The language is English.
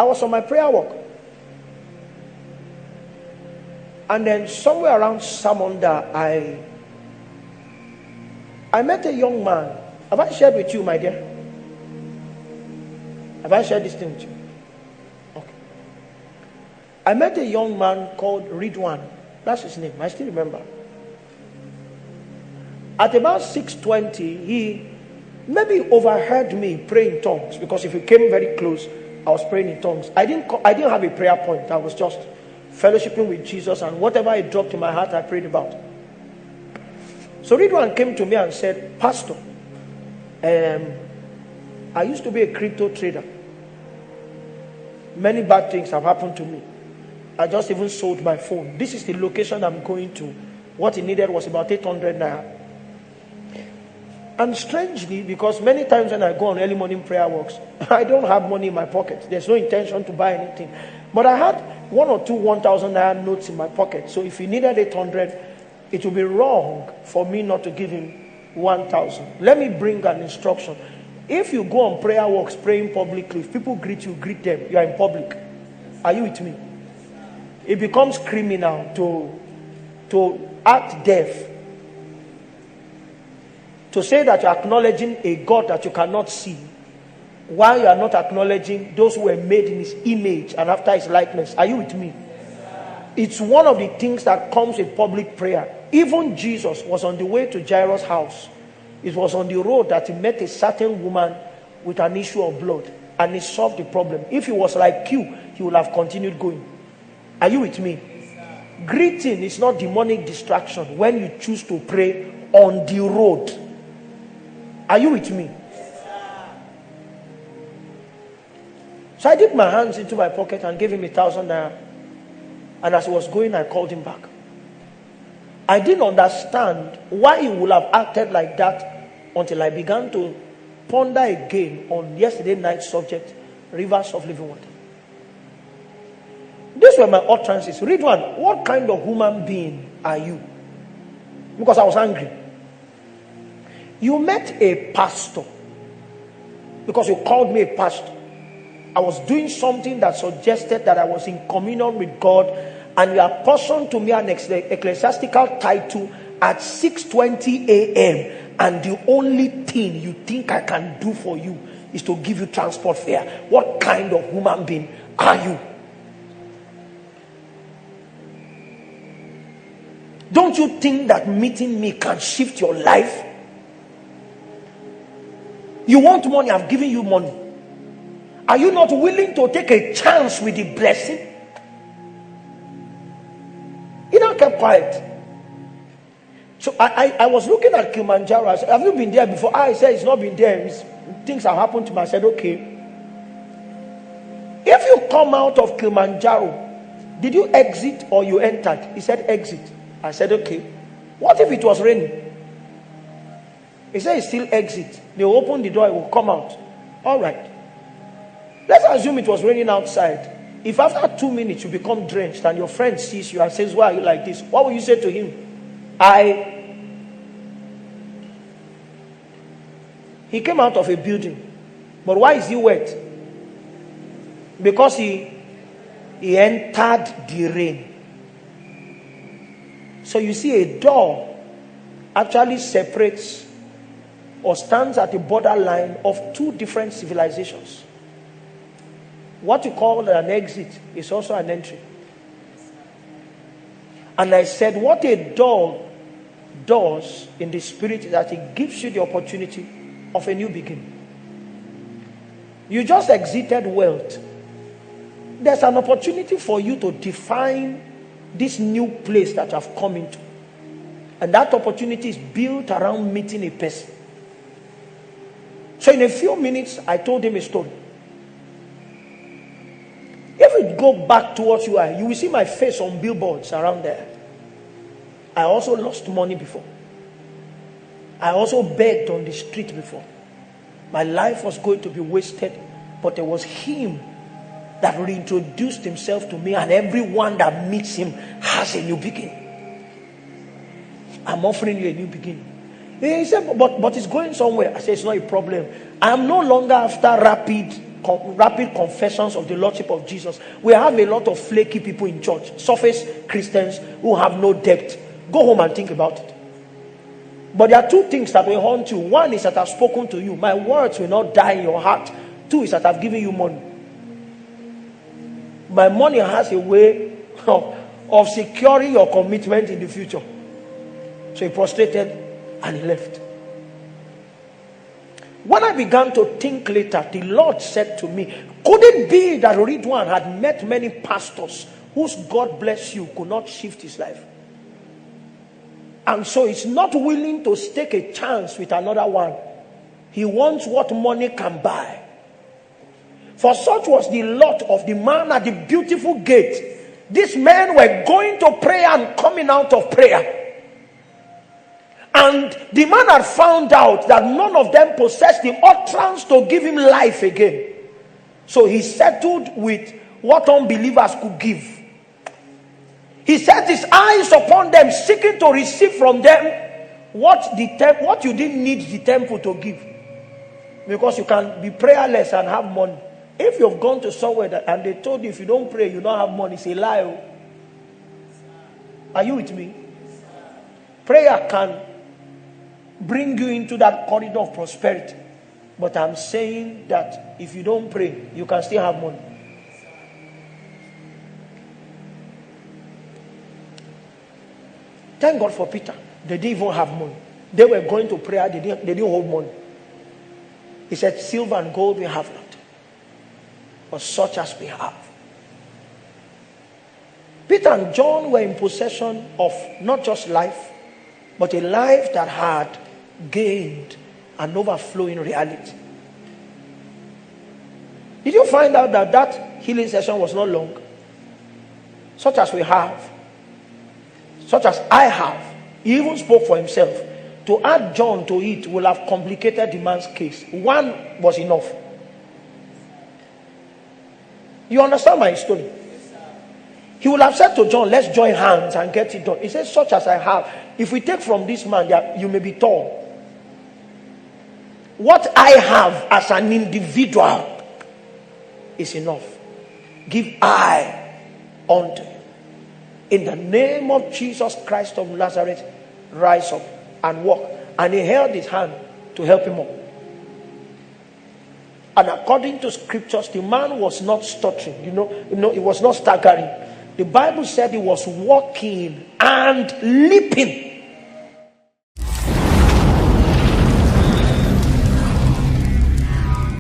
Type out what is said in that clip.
was on my prayer walk. And then somewhere around Samunda, I met a young man. Have I shared with you, my dear? Have I shared this thing with you? Okay. I met a young man called Redan. That's his name. I still remember. At about 6:20, he maybe overheard me pray in tongues, because if he came very close, I was praying in tongues. I didn't have a prayer point. I was just fellowshipping with Jesus, and whatever I dropped in my heart, I prayed about. So Redan came to me and said, Pastor, I used to be a crypto trader. Many bad things have happened to me. I just even sold my phone. This is the location I'm going to. What he needed was about 800 naira. And strangely, because many times when I go on early morning prayer walks, I don't have money in my pocket. There's no intention to buy anything. But I had 1 or 2 1,000 naira notes in my pocket. So if he needed 800, it would be wrong for me not to give him 1,000. Let me bring an instruction. If you go on prayer walks praying publicly, if people greet you, greet them. You are in public. Are you with me? It becomes criminal to act deaf. To say that you are acknowledging a God that you cannot see, while you are not acknowledging those who were made in his image and after his likeness. Are you with me? It's one of the things that comes with public prayer. Even Jesus was on the way to Jairus' house. It was on the road that he met a certain woman with an issue of blood, and he solved the problem. If he was like you, he would have continued going. Are you with me? Greeting is not demonic distraction when you choose to pray on the road. Are you with me? So I dipped my hands into my pocket and gave him 1,000 naira. And as he was going, I called him back. I didn't understand why he would have acted like that until I began to ponder again on yesterday night's subject, rivers of living water. These were my utterances. Read one. What kind of human being are you? Because I was angry. You met a pastor because you called me a pastor. I was doing something that suggested that I was in communion with God, and you apportioned to me an ecclesiastical title at 6:20 a.m. and the only thing you think I can do for you is to give you transport fare. What kind of human being are you? Don't you think that meeting me can shift your life? You want money, I've given you money. Are you not willing to take a chance with the blessing? He now kept quiet. So I was looking at Kilimanjaro. I said, have you been there before? I said, it's not been there. Things have happened to me. I said, okay. If you come out of Kilimanjaro, did you exit or you entered? He said, exit. I said, okay. What if it was raining? He said, it's still exit. They will open the door, it will come out. All right. Let's assume it was raining outside. If after 2 minutes you become drenched and your friend sees you and says, why are you like this? What will you say to him? He came out of a building. But why is he wet? Because he entered the rain. So you see, a door actually separates or stands at the borderline of 2 different civilizations. What you call an exit is also an entry. And I said, what a door does in the spirit is that it gives you the opportunity of a new beginning. You just exited wealth. There's an opportunity for you to define this new place that you have come into. And that opportunity is built around meeting a person. So in a few minutes, I told him a story. If we go back to what you are, you will see my face on billboards around there. I also lost money before. I also begged on the street before. My life was going to be wasted, but there was him that reintroduced himself to me, and everyone that meets him has a new beginning. I'm offering you a new beginning. He said, but it's going somewhere. I said, it's not a problem. I'm no longer after rapid rapid confessions of the Lordship of Jesus. We have a lot of flaky people in church, surface Christians who have no depth. Go home and think about it. But there are two things that will haunt you. One is that I've spoken to you. My words will not die in your heart. Two is that I've given you money. My money has a way of securing your commitment in the future. So he prostrated and he left. When I began to think later, the Lord said to me, could it be that Redan had met many pastors whose God bless you could not shift his life? And so he's not willing to take a chance with another one. He wants what money can buy. For such was the lot of the man at the beautiful gate. These men were going to prayer and coming out of prayer. And the man had found out that none of them possessed the utterance to give him life again. So he settled with what unbelievers could give. He set his eyes upon them, seeking to receive from them what you didn't need the temple to give. Because you can be prayerless and have money. If you've gone to somewhere and they told you if you don't pray, you don't have money, it's a lie. Are you with me? Prayer can bring you into that corridor of prosperity. But I'm saying that if you don't pray, you can still have money. Thank God for Peter. They didn't even have money. They were going to prayer. They didn't hold money. He said, silver and gold we have not, but such as we have. Peter and John were in possession of not just life, but a life that had gained an overflowing reality. Did you find out that healing session was not long? Such as we have. Such as I have. He even spoke for himself. To add John to it will have complicated the man's case. One was enough. You understand my story? He would have said to John, let's join hands and get it done. He says, such as I have. If we take from this man, you may be tall. What I have as an individual is enough. Give I unto you. In the name of Jesus Christ of Nazareth, rise up and walk. And he held his hand to help him up. And according to scriptures, the man was not stuttering. He was not staggering. The Bible said he was walking and leaping.